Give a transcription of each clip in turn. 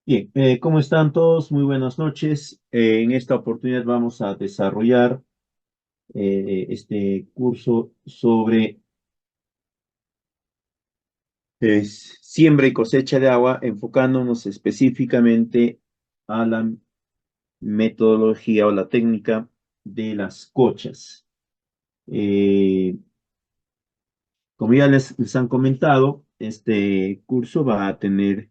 Bien, ¿cómo están todos? Muy buenas noches. En esta oportunidad vamos a desarrollar este curso sobre siembra y cosecha de agua, enfocándonos específicamente a la metodología o la técnica de las cochas. Eh, Como ya les han comentado, este curso va a tener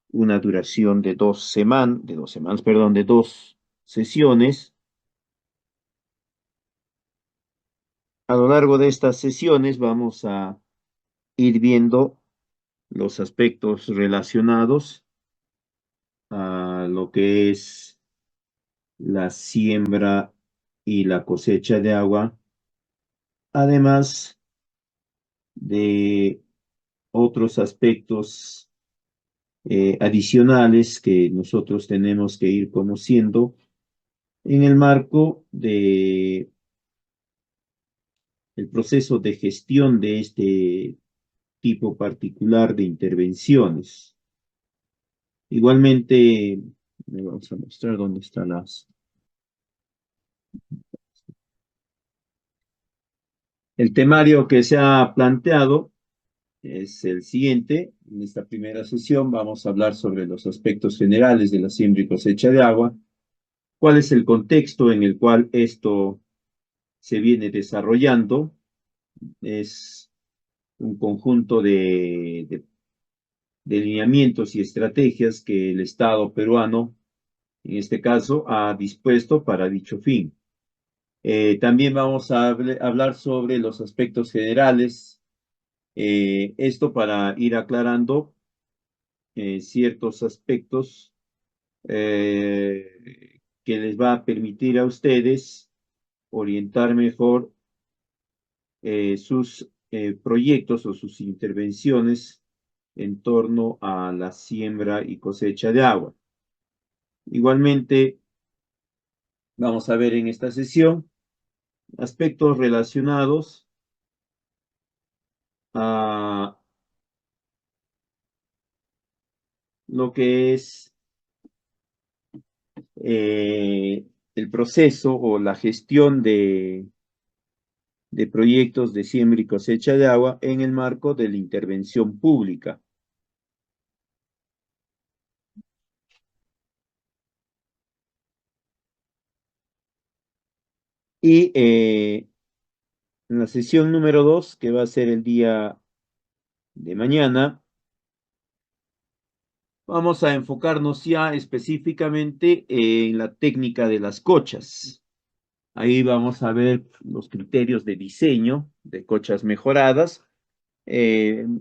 una duración de dos semanas, perdón, de dos sesiones. A lo largo de estas sesiones vamos a ir viendo los aspectos relacionados a lo que es la siembra y la cosecha de agua, además de otros aspectos adicionales que nosotros tenemos que ir conociendo en el marco de el proceso de gestión de este tipo particular de intervenciones. Igualmente, le vamos a mostrar dónde están las. El temario que se ha planteado es el siguiente. En esta primera sesión vamos a hablar sobre los aspectos generales de la siembra y cosecha de agua, cuál es el contexto en el cual esto se viene desarrollando. Es un conjunto de lineamientos y estrategias que el Estado peruano, en este caso, ha dispuesto para dicho fin. También vamos a hablar sobre los aspectos generales, esto para ir aclarando ciertos aspectos que les va a permitir a ustedes orientar mejor sus proyectos o sus intervenciones en torno a la siembra y cosecha de agua. Igualmente, vamos a ver en esta sesión aspectos relacionados a lo que es el proceso o la gestión de proyectos de siembra y cosecha de agua en el marco de la intervención pública. Y en la sesión número 2, que va a ser el día de mañana, vamos a enfocarnos ya específicamente en la técnica de las cochas. Ahí vamos a ver los criterios de diseño de cochas mejoradas.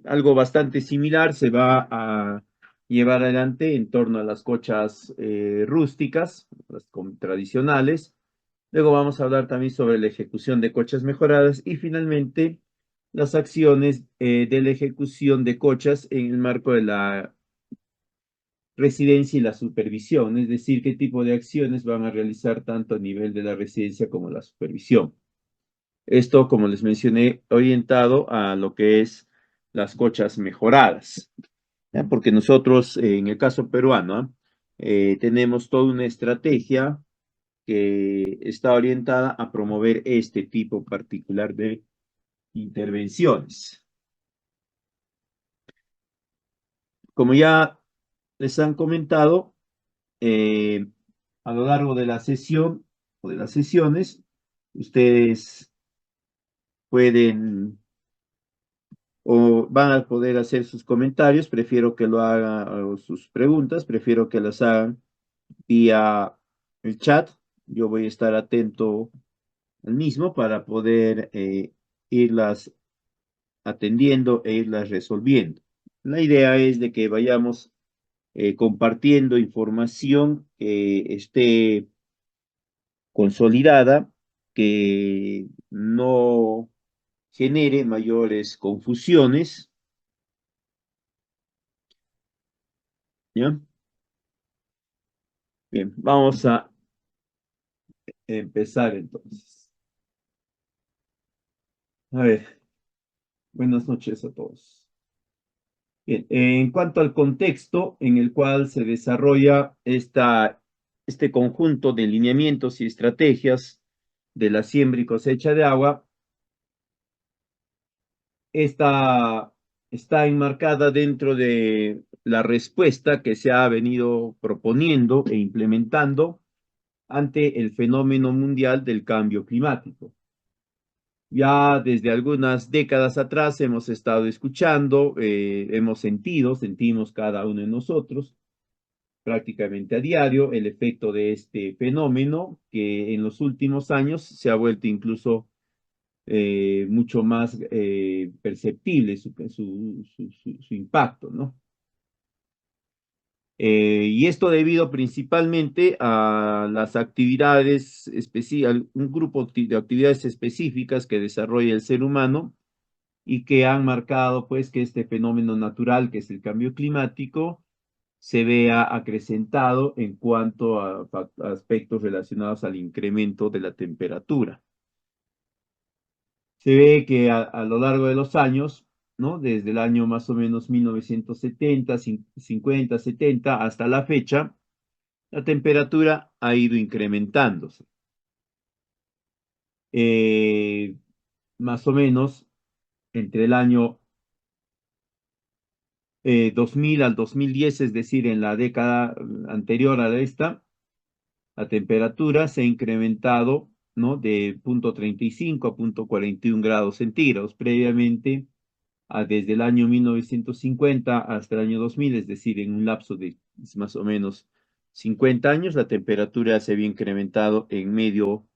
Algo bastante similar se va a llevar adelante en torno a las cochas rústicas, las tradicionales. Luego vamos a hablar también sobre la ejecución de cochas mejoradas y finalmente las acciones de la ejecución de cochas en el marco de la residencia y la supervisión, es decir, qué tipo de acciones van a realizar tanto a nivel de la residencia como la supervisión. Esto, como les mencioné, orientado a lo que es las cochas mejoradas, ¿ya? Porque nosotros, en el caso peruano, tenemos toda una estrategia que está orientada a promover este tipo particular de intervenciones. Como ya les han comentado, eh, a lo largo de la sesión o de las sesiones, ustedes pueden o van a poder hacer sus comentarios, prefiero que lo hagan, o sus preguntas, prefiero que las hagan vía el chat. Yo voy a estar atento al mismo para poder irlas atendiendo e irlas resolviendo. La idea es de que vayamos compartiendo información que esté consolidada, que no genere mayores confusiones, ¿ya? Bien, vamos a empezar entonces. A ver, buenas noches a todos. Bien, en cuanto al contexto en el cual se desarrolla este conjunto de lineamientos y estrategias de la siembra y cosecha de agua, esta está enmarcada dentro de la respuesta que se ha venido proponiendo e implementando ante el fenómeno mundial del cambio climático. Ya desde algunas décadas atrás hemos estado escuchando, sentimos cada uno de nosotros prácticamente a diario el efecto de este fenómeno que en los últimos años se ha vuelto incluso mucho más perceptible su impacto, ¿no? Y esto debido principalmente a las actividades específicas, un grupo de actividades específicas que desarrolla el ser humano y que han marcado pues que este fenómeno natural que es el cambio climático se vea acrecentado en cuanto a aspectos relacionados al incremento de la temperatura. Se ve que a lo largo de los años, ¿no? Desde el año más o menos 1970, 50, 70 hasta la fecha, la temperatura ha ido incrementándose. Eh, Más o menos entre el año 2000 al 2010, es decir, en la década anterior a esta, la temperatura se ha incrementado, ¿no? De 0,35 a 0,41 grados centígrados. Previamente, desde el año 1950 hasta el año 2000, es decir, en un lapso de más o menos 50 años, la temperatura se había incrementado en medio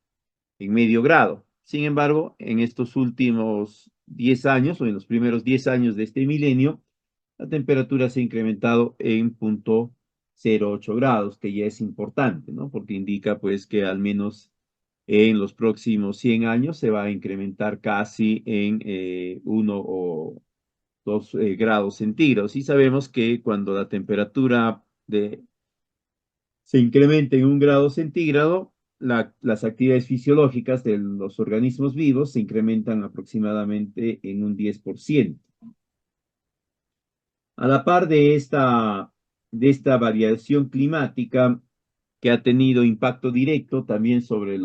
grado. Sin embargo, en estos últimos 10 años, o en los primeros 10 años de este milenio, la temperatura se ha incrementado en 0,08 grados, que ya es importante, ¿no? Porque indica pues que al menos en los próximos 100 años se va a incrementar casi en 1 o 2 grados centígrados. Y sabemos que cuando la temperatura se incrementa en 1 grado centígrado, las actividades fisiológicas de los organismos vivos se incrementan aproximadamente en un 10%. A la par de esta variación climática que ha tenido impacto directo también sobre el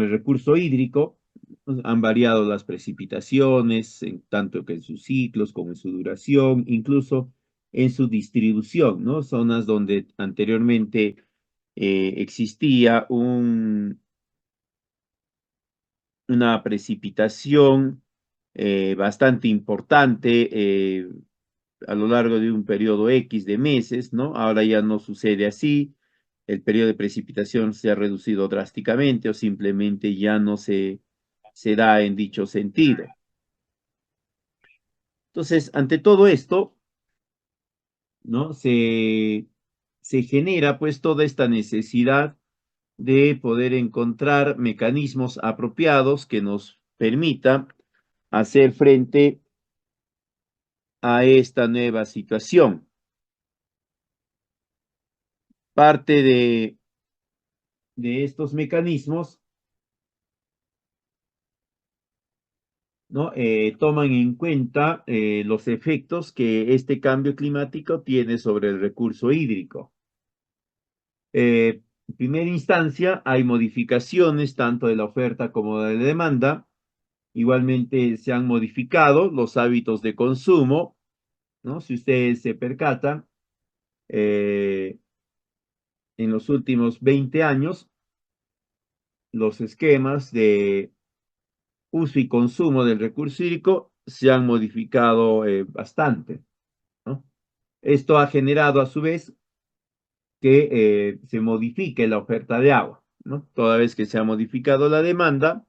recurso hídrico, pues, han variado las precipitaciones, tanto que en sus ciclos como en su duración, incluso en su distribución, ¿no? Zonas donde anteriormente existía una precipitación bastante importante a lo largo de un periodo X de meses, ¿no? Ahora ya no sucede así, el periodo de precipitación se ha reducido drásticamente o simplemente ya no se da en dicho sentido. Entonces, ante todo esto, ¿no? Se genera pues toda esta necesidad de poder encontrar mecanismos apropiados que nos permita hacer frente a esta nueva situación. Parte de estos mecanismos, ¿no? Toman en cuenta los efectos que este cambio climático tiene sobre el recurso hídrico. En primera instancia, hay modificaciones tanto de la oferta como de la demanda. Igualmente se han modificado los hábitos de consumo, ¿no? Si ustedes se percatan, eh, en los últimos 20 años, los esquemas de uso y consumo del recurso hídrico se han modificado bastante, ¿no? Esto ha generado a su vez que se modifique la oferta de agua, ¿no? Toda vez que se ha modificado la demanda,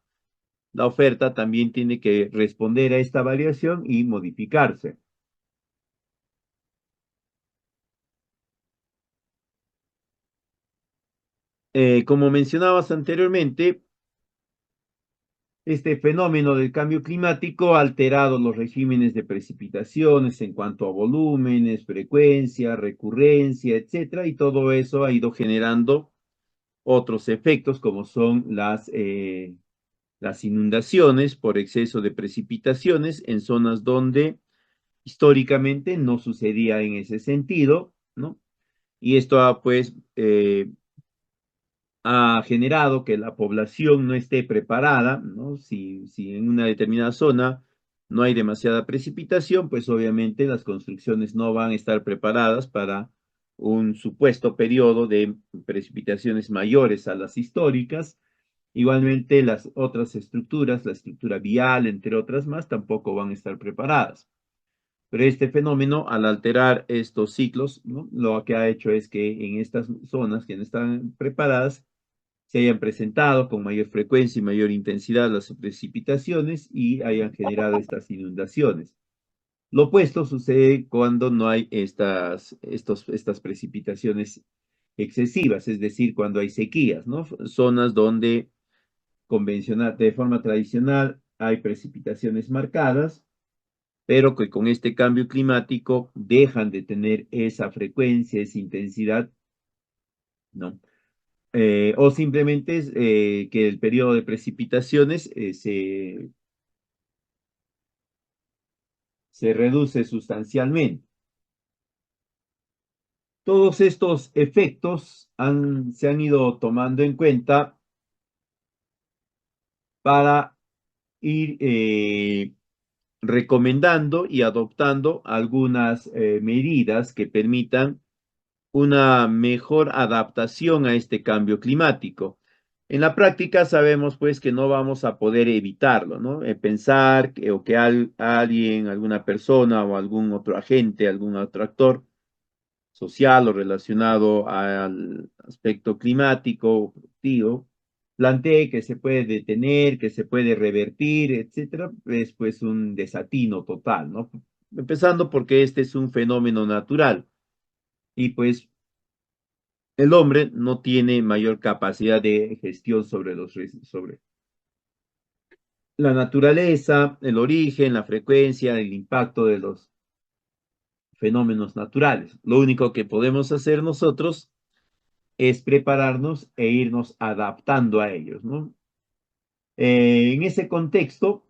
la oferta también tiene que responder a esta variación y modificarse. Como mencionabas anteriormente, este fenómeno del cambio climático ha alterado los regímenes de precipitaciones en cuanto a volúmenes, frecuencia, recurrencia, etcétera, y todo eso ha ido generando otros efectos como son las las inundaciones por exceso de precipitaciones en zonas donde históricamente no sucedía en ese sentido, ¿no? Y esto ha generado que la población no esté preparada, ¿no? Si en una determinada zona no hay demasiada precipitación, pues obviamente las construcciones no van a estar preparadas para un supuesto periodo de precipitaciones mayores a las históricas. Igualmente, las otras estructuras, la estructura vial, entre otras más, tampoco van a estar preparadas. Pero este fenómeno, al alterar estos ciclos, ¿no? Lo que ha hecho es que en estas zonas que no están preparadas, se hayan presentado con mayor frecuencia y mayor intensidad las precipitaciones y hayan generado estas inundaciones. Lo opuesto sucede cuando no hay estas precipitaciones excesivas, es decir, cuando hay sequías, ¿no? Zonas donde de forma tradicional hay precipitaciones marcadas, pero que con este cambio climático dejan de tener esa frecuencia, esa intensidad, ¿no? O simplemente es que el periodo de precipitaciones se reduce sustancialmente. Todos estos efectos se han ido tomando en cuenta para ir recomendando y adoptando algunas medidas que permitan una mejor adaptación a este cambio climático. En la práctica sabemos pues que no vamos a poder evitarlo, ¿no? Pensar que alguien, alguna persona o algún otro agente, algún otro actor social o relacionado al aspecto climático o productivo, plantee que se puede detener, que se puede revertir, etcétera, es pues un desatino total, ¿no? Empezando porque este es un fenómeno natural y pues el hombre no tiene mayor capacidad de gestión sobre la naturaleza, el origen, la frecuencia, el impacto de los fenómenos naturales. Lo único que podemos hacer nosotros es prepararnos e irnos adaptando a ellos, ¿no? En ese contexto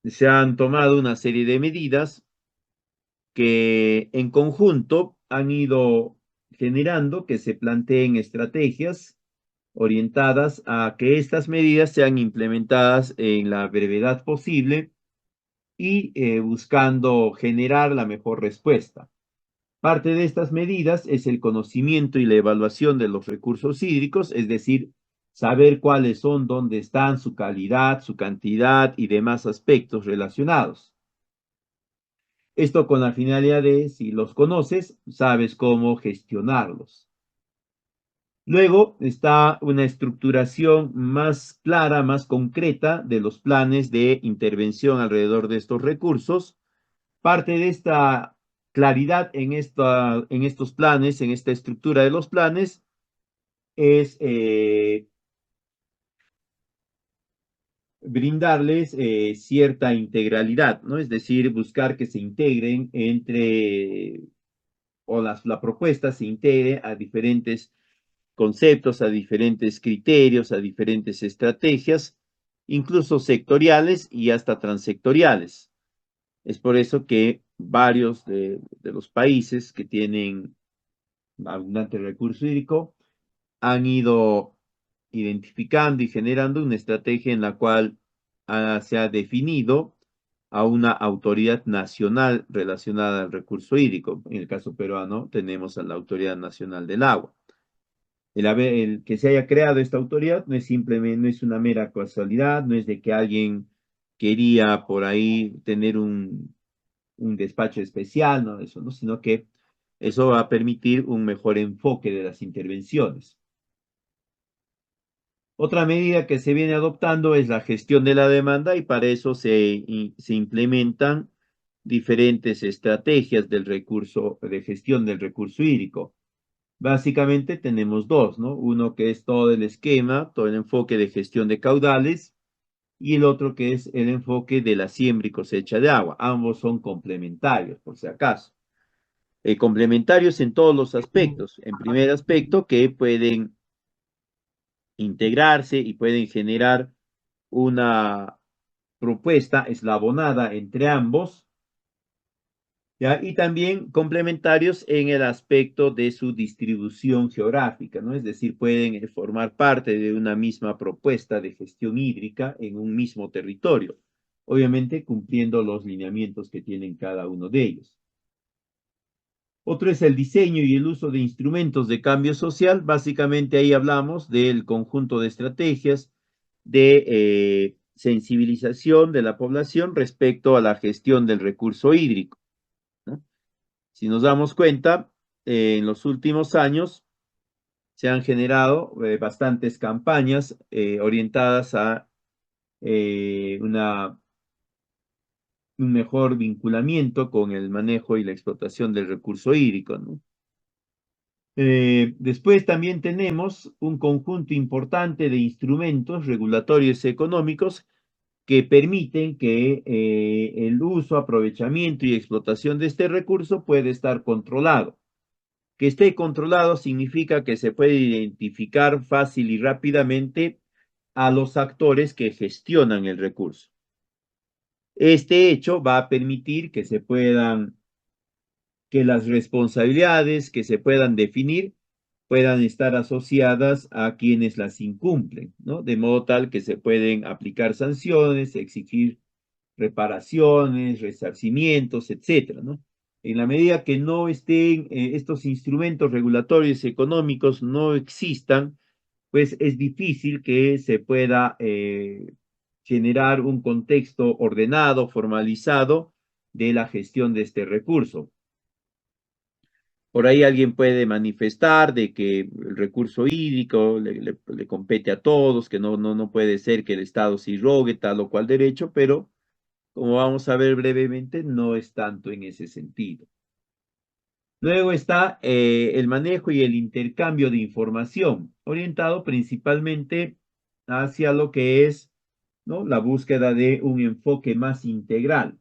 se han tomado una serie de medidas que en conjunto han ido generando que se planteen estrategias orientadas a que estas medidas sean implementadas en la brevedad posible y buscando generar la mejor respuesta. Parte de estas medidas es el conocimiento y la evaluación de los recursos hídricos, es decir, saber cuáles son, dónde están, su calidad, su cantidad y demás aspectos relacionados. Esto con la finalidad de, si los conoces, sabes cómo gestionarlos. Luego está una estructuración más clara, más concreta de los planes de intervención alrededor de estos recursos. Parte de esta claridad en estos planes, en esta estructura de los planes, es brindarles cierta integralidad, ¿no? Es decir, buscar que se integren la propuesta se integre a diferentes conceptos, a diferentes criterios, a diferentes estrategias, incluso sectoriales y hasta transectoriales. Es por eso que varios de los países que tienen abundante recurso hídrico han ido identificando y generando una estrategia en la cual se ha definido a una autoridad nacional relacionada al recurso hídrico. En el caso peruano tenemos a la Autoridad Nacional del Agua. El que se haya creado esta autoridad no es simplemente, no es una mera casualidad, no es de que alguien quería por ahí tener un despacho especial, no, eso, ¿no? Sino que eso va a permitir un mejor enfoque de las intervenciones. Otra medida que se viene adoptando es la gestión de la demanda y para eso se implementan diferentes estrategias de gestión del recurso hídrico. Básicamente tenemos dos, ¿no? Uno que es todo el esquema, todo el enfoque de gestión de caudales y el otro que es el enfoque de la siembra y cosecha de agua. Ambos son complementarios, por si acaso. Complementarios en todos los aspectos. En primer aspecto, que pueden integrarse y pueden generar una propuesta eslabonada entre ambos, ¿ya? Y también complementarios en el aspecto de su distribución geográfica, ¿no? Es decir, pueden formar parte de una misma propuesta de gestión hídrica en un mismo territorio, obviamente cumpliendo los lineamientos que tienen cada uno de ellos. Otro es el diseño y el uso de instrumentos de cambio social. Básicamente ahí hablamos del conjunto de estrategias de sensibilización de la población respecto a la gestión del recurso hídrico, ¿no? Si nos damos cuenta, en los últimos años se han generado bastantes campañas orientadas a un mejor vinculamiento con el manejo y la explotación del recurso hídrico, ¿no? Después también tenemos un conjunto importante de instrumentos regulatorios económicos que permiten que el uso, aprovechamiento y explotación de este recurso puede estar controlado. Que esté controlado significa que se puede identificar fácil y rápidamente a los actores que gestionan el recurso. Este hecho va a permitir que las responsabilidades que se puedan definir puedan estar asociadas a quienes las incumplen, ¿no? De modo tal que se pueden aplicar sanciones, exigir reparaciones, resarcimientos, etcétera, ¿no? En la medida que no estén estos instrumentos regulatorios económicos no existan, pues es difícil que se pueda generar un contexto ordenado, formalizado de la gestión de este recurso. Por ahí alguien puede manifestar de que el recurso hídrico le compete a todos, que no puede ser que el Estado se irrogue tal o cual derecho, pero como vamos a ver brevemente, no es tanto en ese sentido. Luego está el manejo y el intercambio de información, orientado principalmente hacia lo que es, ¿no?, la búsqueda de un enfoque más integral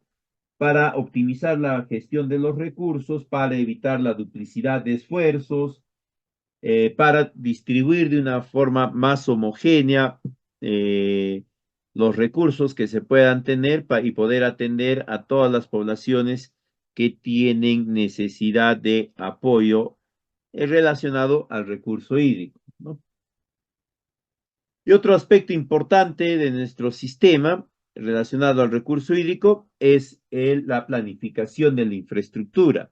para optimizar la gestión de los recursos, para evitar la duplicidad de esfuerzos, para distribuir de una forma más homogénea los recursos que se puedan tener y poder atender a todas las poblaciones que tienen necesidad de apoyo relacionado al recurso hídrico, ¿no? Y otro aspecto importante de nuestro sistema relacionado al recurso hídrico es la planificación de la infraestructura.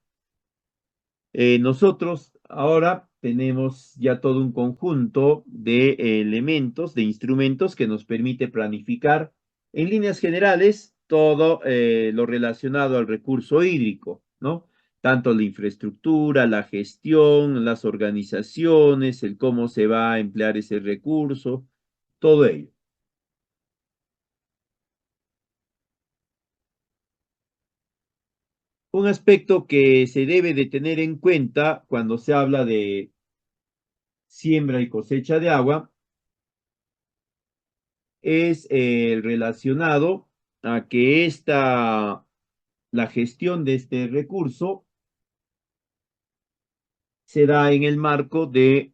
Nosotros ahora tenemos ya todo un conjunto de elementos, de instrumentos que nos permite planificar en líneas generales todo lo relacionado al recurso hídrico, ¿no? Tanto la infraestructura, la gestión, las organizaciones, el cómo se va a emplear ese recurso, todo ello. Un aspecto que se debe de tener en cuenta cuando se habla de siembra y cosecha de agua es relacionado a que la gestión de este recurso se da en el marco de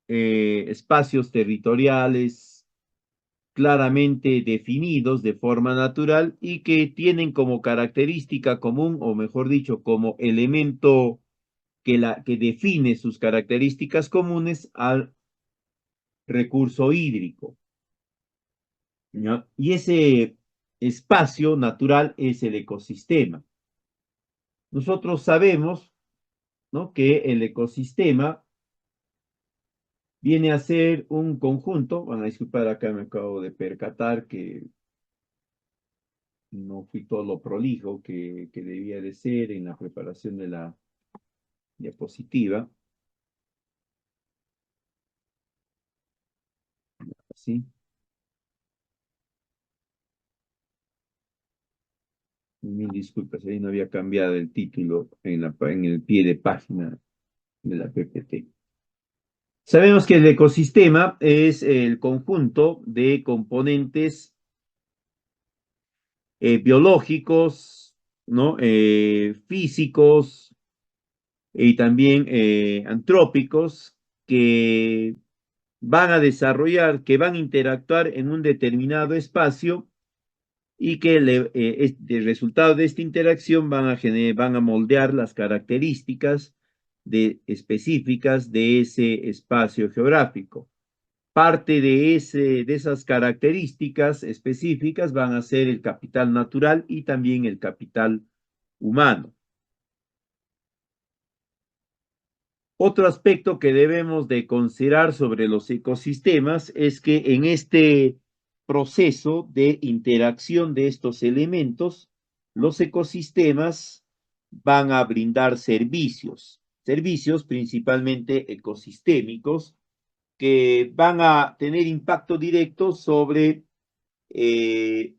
espacios territoriales claramente definidos de forma natural y que tienen como característica común, o mejor dicho, como elemento que define sus características comunes al recurso hídrico, ¿ya? Y ese espacio natural es el ecosistema. Nosotros sabemos, ¿no?, que el ecosistema viene a ser un conjunto. Van a disculpar, acá me acabo de percatar que no fui todo lo prolijo que debía de ser en la preparación de la diapositiva. ¿Sí? Mil disculpas, ahí no había cambiado el título en el pie de página de la PPT. Sabemos que el ecosistema es el conjunto de componentes biológicos, ¿no? Físicos y también antrópicos que van a desarrollar, que van a interactuar en un determinado espacio y que el resultado de esta interacción van a moldear las características específicas de ese espacio geográfico. Parte de esas características específicas van a ser el capital natural y también el capital humano. Otro aspecto que debemos de considerar sobre los ecosistemas es que en este proceso de interacción de estos elementos, los ecosistemas van a brindar servicios principalmente ecosistémicos, que van a tener impacto directo sobre eh,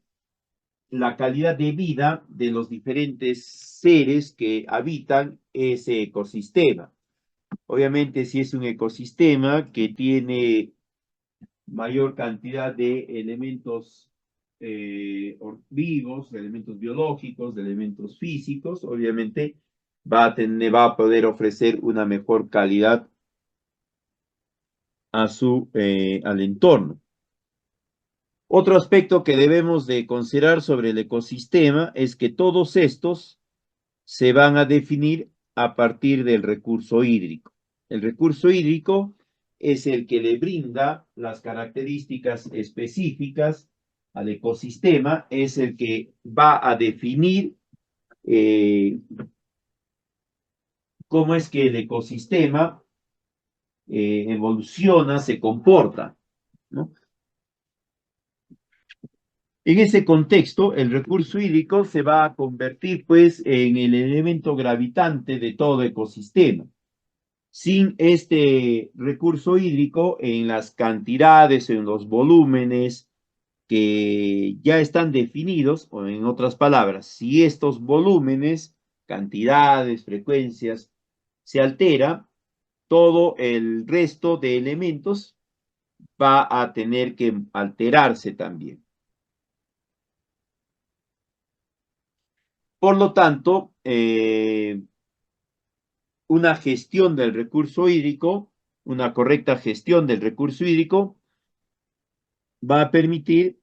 la calidad de vida de los diferentes seres que habitan ese ecosistema. Obviamente, si es un ecosistema que tiene mayor cantidad de elementos vivos, de elementos biológicos, de elementos físicos, obviamente va a poder ofrecer una mejor calidad al entorno. Otro aspecto que debemos de considerar sobre el ecosistema es que todos estos se van a definir a partir del recurso hídrico. El recurso hídrico es el que le brinda las características específicas al ecosistema, es el que va a definir cómo es que el ecosistema evoluciona, se comporta, ¿no? En ese contexto, el recurso hídrico se va a convertir, pues, en el elemento gravitante de todo ecosistema. Sin este recurso hídrico, en las cantidades, en los volúmenes que ya están definidos, o en otras palabras, si estos volúmenes, cantidades, frecuencias, se altera, todo el resto de elementos va a tener que alterarse también. Por lo tanto, una gestión del recurso hídrico, una correcta gestión del recurso hídrico, va a permitir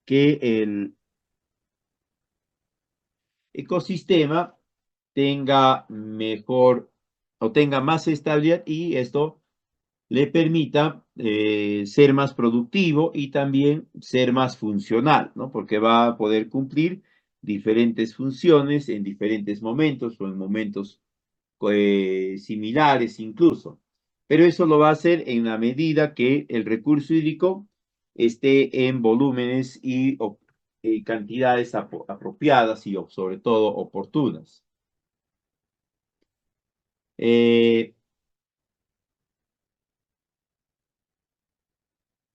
que el ecosistema tenga mejor o tenga más estabilidad y esto le permita ser más productivo y también ser más funcional, ¿no? Porque va a poder cumplir diferentes funciones en diferentes momentos o en momentos similares incluso. Pero eso lo va a hacer en la medida que el recurso hídrico esté en volúmenes y cantidades apropiadas y sobre todo oportunas.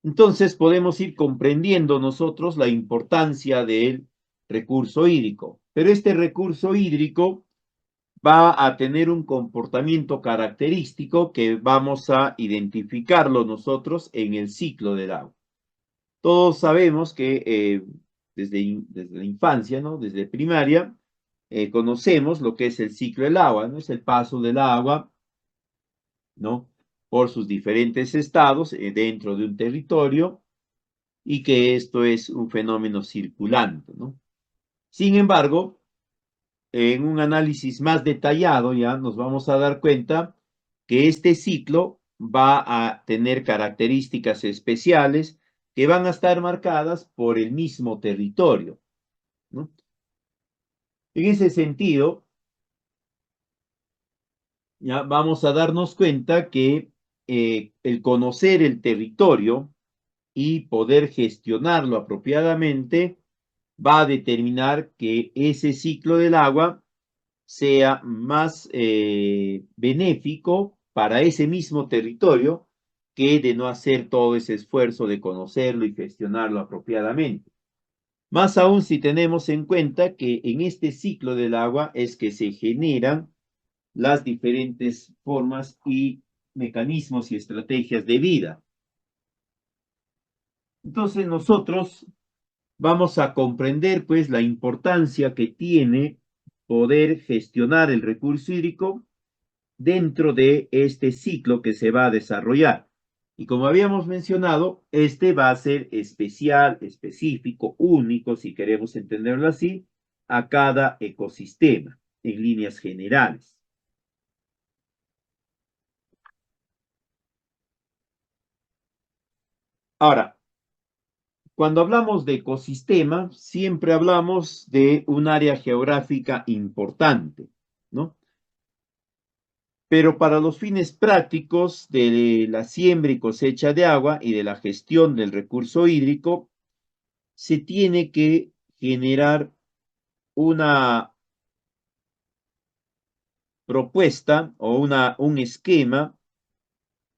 Entonces podemos ir comprendiendo nosotros la importancia del recurso hídrico. Pero este recurso hídrico va a tener un comportamiento característico que vamos a identificarlo nosotros en el ciclo del agua. Todos sabemos que desde la infancia, ¿no? Desde primaria, conocemos lo que es el ciclo del agua, ¿no? Es el paso del agua, ¿no? Por sus diferentes estados dentro de un territorio y que esto es un fenómeno circulante, ¿no? Sin embargo, en un análisis más detallado ya nos vamos a dar cuenta que este ciclo va a tener características especiales que van a estar marcadas por el mismo territorio, ¿no? En ese sentido, ya vamos a darnos cuenta que el conocer el territorio y poder gestionarlo apropiadamente va a determinar que ese ciclo del agua sea más benéfico para ese mismo territorio que de no hacer todo ese esfuerzo de conocerlo y gestionarlo apropiadamente. Más aún si tenemos en cuenta que en este ciclo del agua es que se generan las diferentes formas y mecanismos y estrategias de vida. Entonces nosotros vamos a comprender pues la importancia que tiene poder gestionar el recurso hídrico dentro de este ciclo que se va a desarrollar. Y como habíamos mencionado, este va a ser especial, específico, único, si queremos entenderlo así, a cada ecosistema, en líneas generales. Ahora, cuando hablamos de ecosistema, siempre hablamos de un área geográfica importante, ¿no? Pero para los fines prácticos de la siembra y cosecha de agua y de la gestión del recurso hídrico, se tiene que generar una propuesta o un esquema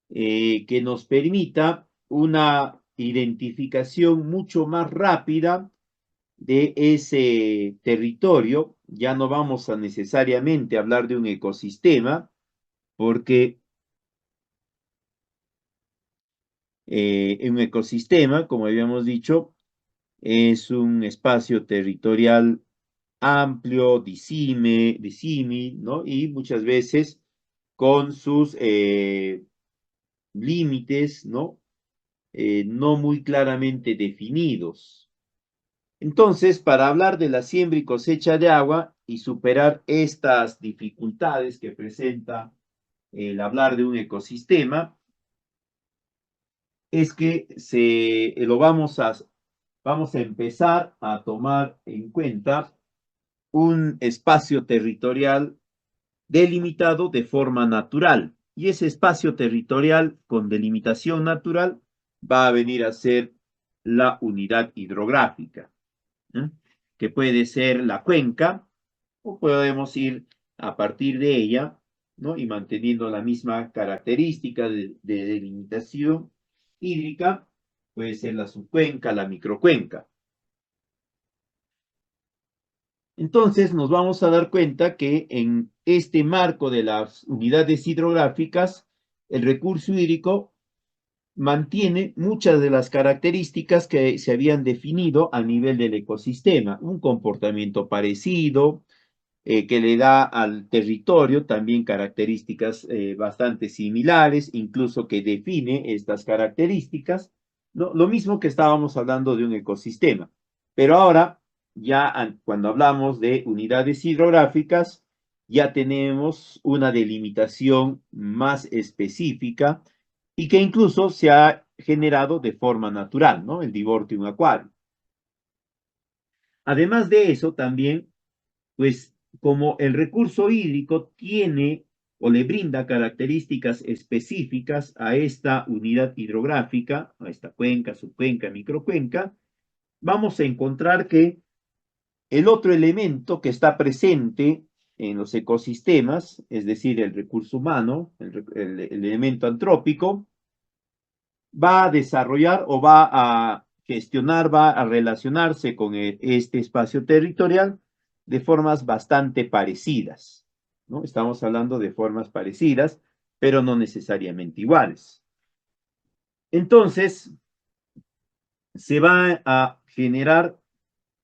que nos permita una identificación mucho más rápida de ese territorio. Ya no vamos a necesariamente hablar de un ecosistema, porque un ecosistema, como habíamos dicho, es un espacio territorial amplio, disímil, ¿no? Y muchas veces con sus límites, ¿no? No muy claramente definidos. Entonces, para hablar de la siembra y cosecha de agua y superar estas dificultades que presenta el hablar de un ecosistema, es que vamos a empezar a tomar en cuenta un espacio territorial delimitado de forma natural. Y ese espacio territorial con delimitación natural va a venir a ser la unidad hidrográfica, ¿eh? Que puede ser la cuenca o podemos ir a partir de ella, ¿no? Y manteniendo la misma característica de delimitación hídrica, puede ser la subcuenca, la microcuenca. Entonces nos vamos a dar cuenta que en este marco de las unidades hidrográficas, el recurso hídrico mantiene muchas de las características que se habían definido a nivel del ecosistema, un comportamiento parecido, que le da al territorio también características bastante similares, incluso que define estas características, ¿no? Lo mismo que estábamos hablando de un ecosistema. Pero ahora, ya cuando hablamos de unidades hidrográficas, ya tenemos una delimitación más específica y que incluso se ha generado de forma natural, ¿no? El divortium aquario. Además de eso, también pues como el recurso hídrico tiene o le brinda características específicas a esta unidad hidrográfica, a esta cuenca, subcuenca, microcuenca, vamos a encontrar que el otro elemento que está presente en los ecosistemas, es decir, el recurso humano, el elemento antrópico, va a desarrollar o va a gestionar, va a relacionarse con este espacio territorial de formas bastante parecidas, ¿no? Estamos hablando de formas parecidas, pero no necesariamente iguales. Entonces, se va a generar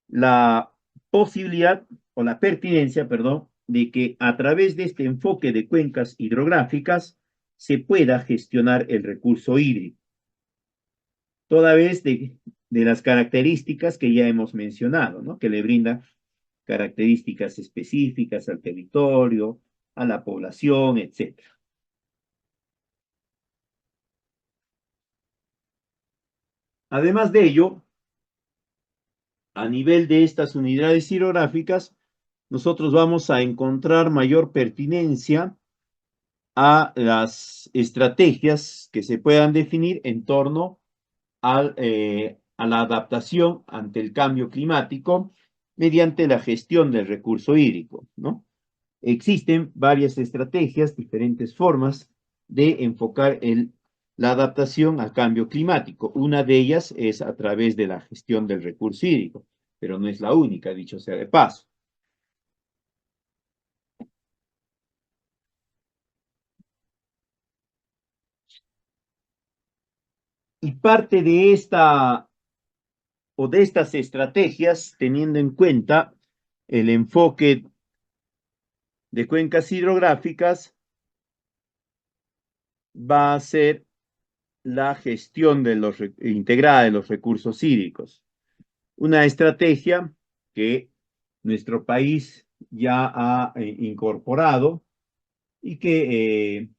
la posibilidad o la pertinencia, perdón, de que a través de este enfoque de cuencas hidrográficas se pueda gestionar el recurso hídrico toda vez de las características que ya hemos mencionado, ¿no? Que le brinda características específicas al territorio, a la población, etcétera. Además de ello, a nivel de estas unidades hidrográficas, nosotros vamos a encontrar mayor pertinencia a las estrategias que se puedan definir en torno a la adaptación ante el cambio climático mediante la gestión del recurso hídrico, ¿no? Existen varias estrategias, diferentes formas de enfocar la adaptación al cambio climático. Una de ellas es a través de la gestión del recurso hídrico, pero no es la única, dicho sea de paso. Y parte de esta o de estas estrategias, teniendo en cuenta el enfoque de cuencas hidrográficas, va a ser la gestión de integrada de los recursos hídricos. Una estrategia que nuestro país ya ha incorporado y que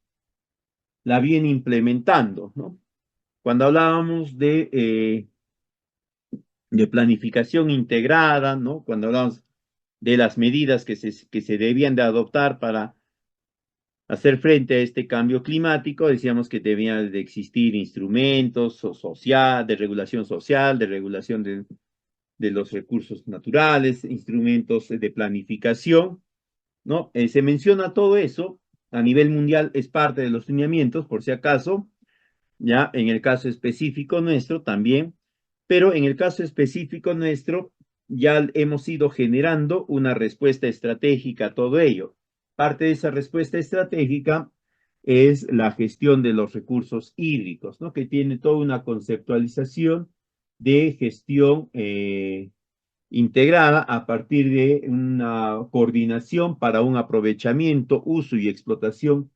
la viene implementando, ¿no? Cuando hablábamos de planificación integrada, ¿no? Cuando hablamos de las medidas que se debían de adoptar para hacer frente a este cambio climático, decíamos que debían de existir instrumentos social, de regulación de los recursos naturales, instrumentos de planificación, ¿no? Se menciona todo eso, a nivel mundial es parte de los lineamientos, por si acaso, ya en el caso específico nuestro también, pero en el caso específico nuestro ya hemos ido generando una respuesta estratégica a todo ello. Parte de esa respuesta estratégica es la gestión de los recursos hídricos, ¿no? Que tiene toda una conceptualización de gestión integrada a partir de una coordinación para un aprovechamiento, uso y explotación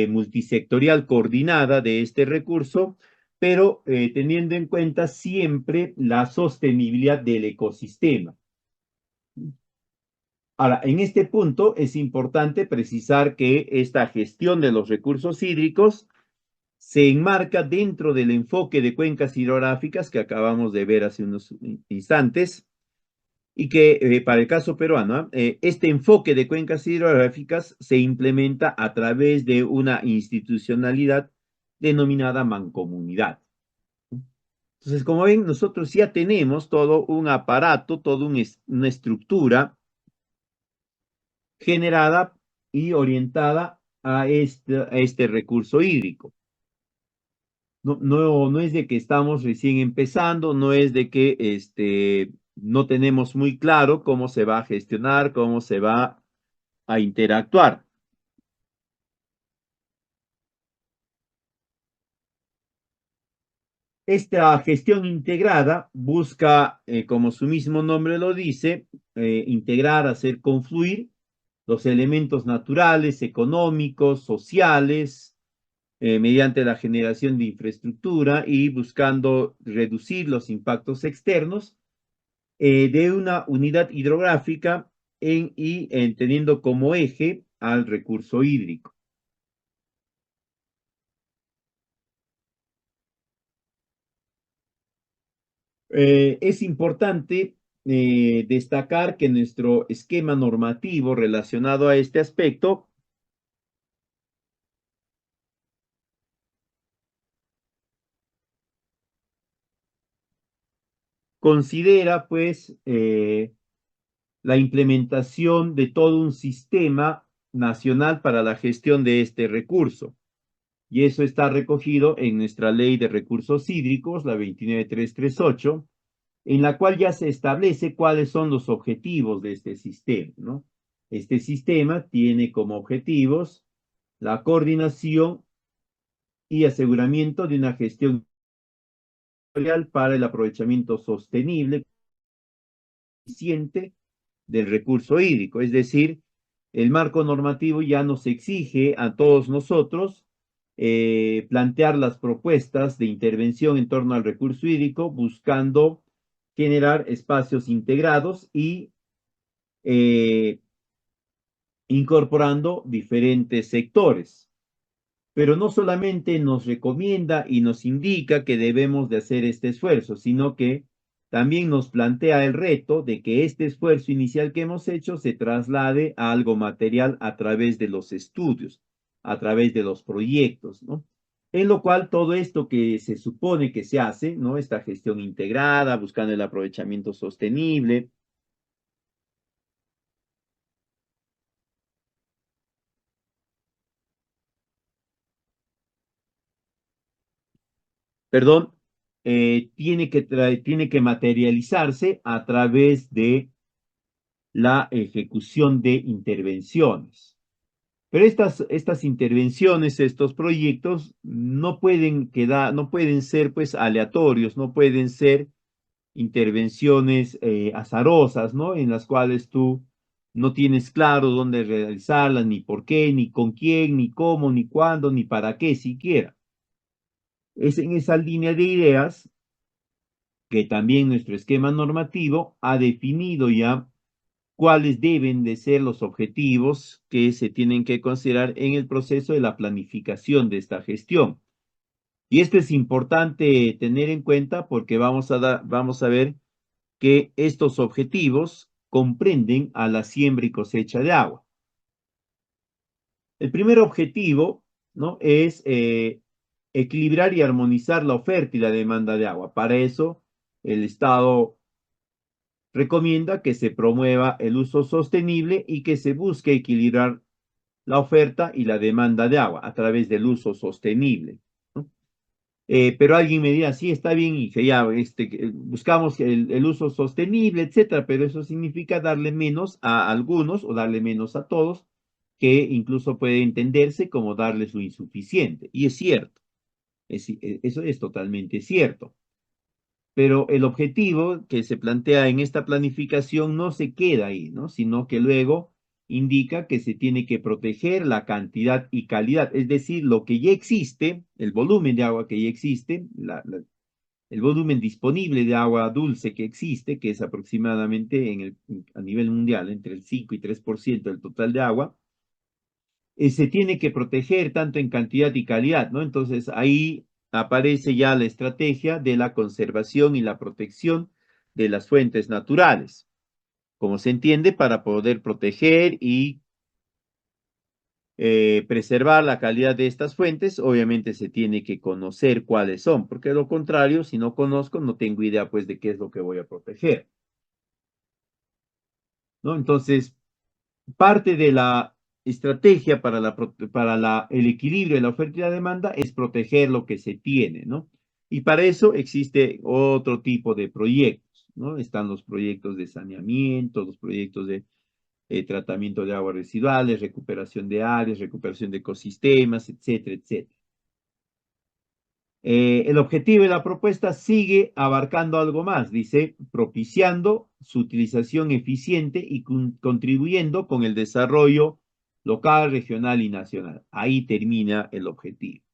multisectorial coordinada de este recurso, pero teniendo en cuenta siempre la sostenibilidad del ecosistema. Ahora, en este punto es importante precisar que esta gestión de los recursos hídricos se enmarca dentro del enfoque de cuencas hidrográficas que acabamos de ver hace unos instantes, y que para el caso peruano, este enfoque de cuencas hidrográficas se implementa a través de una institucionalidad denominada mancomunidad. Entonces, como ven, nosotros ya tenemos todo un aparato, toda una estructura generada y orientada a este recurso hídrico. No es de que estamos recién empezando, no es de que no tenemos muy claro cómo se va a gestionar, cómo se va a interactuar. Esta gestión integrada busca, como su mismo nombre lo dice, integrar, hacer confluir los elementos naturales, económicos, sociales, mediante la generación de infraestructura y buscando reducir los impactos externos de una unidad hidrográfica teniendo como eje al recurso hídrico. Es importante destacar que nuestro esquema normativo relacionado a este aspecto considera, pues, la implementación de todo un sistema nacional para la gestión de este recurso. Y eso está recogido en nuestra Ley de Recursos Hídricos, la 29338, en la cual ya se establece cuáles son los objetivos de este sistema, ¿no? Este sistema tiene como objetivos la coordinación y aseguramiento de una gestión para el aprovechamiento sostenible y eficiente del recurso hídrico. Es decir, el marco normativo ya nos exige a todos nosotros plantear las propuestas de intervención en torno al recurso hídrico, buscando generar espacios integrados y eh, incorporando diferentes sectores. Pero no solamente nos recomienda y nos indica que debemos de hacer este esfuerzo, sino que también nos plantea el reto de que este esfuerzo inicial que hemos hecho se traslade a algo material a través de los estudios, a través de los proyectos, ¿no? En lo cual todo esto que se supone que se hace, ¿no? Esta gestión integrada, buscando el aprovechamiento sostenible, perdón, tiene que materializarse a través de la ejecución de intervenciones. Pero estas intervenciones, estos proyectos, no pueden ser pues aleatorios, no pueden ser intervenciones azarosas, ¿no? En las cuales tú no tienes claro dónde realizarlas, ni por qué, ni con quién, ni cómo, ni cuándo, ni para qué siquiera. Es en esa línea de ideas que también nuestro esquema normativo ha definido ya cuáles deben de ser los objetivos que se tienen que considerar en el proceso de la planificación de esta gestión. Y esto es importante tener en cuenta porque vamos a ver que estos objetivos comprenden a la siembra y cosecha de agua. El primer objetivo, ¿no?, es equilibrar y armonizar la oferta y la demanda de agua. Para eso, el Estado recomienda que se promueva el uso sostenible y que se busque equilibrar la oferta y la demanda de agua a través del uso sostenible, ¿no? Pero alguien me dirá, sí, está bien, y que ya buscamos el uso sostenible, etcétera, pero eso significa darle menos a algunos o darle menos a todos, que incluso puede entenderse como darles lo insuficiente. Y es cierto, eso es totalmente cierto. Pero el objetivo que se plantea en esta planificación no se queda ahí, ¿no?, sino que luego indica que se tiene que proteger la cantidad y calidad, es decir, lo que ya existe, el volumen de agua que ya existe, el volumen disponible de agua dulce que existe, que es aproximadamente a nivel mundial entre el 5 y 3% del total de agua, se tiene que proteger tanto en cantidad y calidad, ¿no? Entonces ahí aparece ya la estrategia de la conservación y la protección de las fuentes naturales. Como se entiende, para poder proteger y preservar la calidad de estas fuentes, obviamente se tiene que conocer cuáles son, porque de lo contrario, si no conozco, no tengo idea pues de qué es lo que voy a proteger, ¿no? Entonces, parte de la estrategia para el equilibrio de la oferta y la demanda es proteger lo que se tiene, ¿no? Y para eso existe otro tipo de proyectos, ¿no? Están los proyectos de saneamiento, los proyectos de tratamiento de aguas residuales, recuperación de áreas, recuperación de ecosistemas, etcétera, etcétera. El objetivo de la propuesta sigue abarcando algo más, dice, propiciando su utilización eficiente y contribuyendo con el desarrollo local, regional y nacional. Ahí termina el objetivo.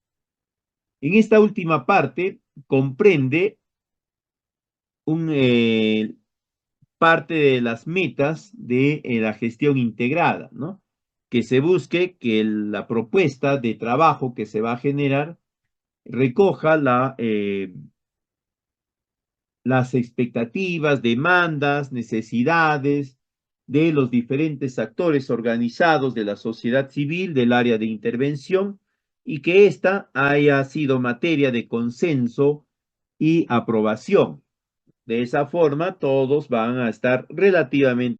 En esta última parte comprende un, parte de las metas de la gestión integrada, ¿no? Que se busque que la propuesta de trabajo que se va a generar recoja las expectativas, demandas, necesidades de los diferentes actores organizados de la sociedad civil del área de intervención y que ésta haya sido materia de consenso y aprobación. De esa forma, todos van a estar relativamente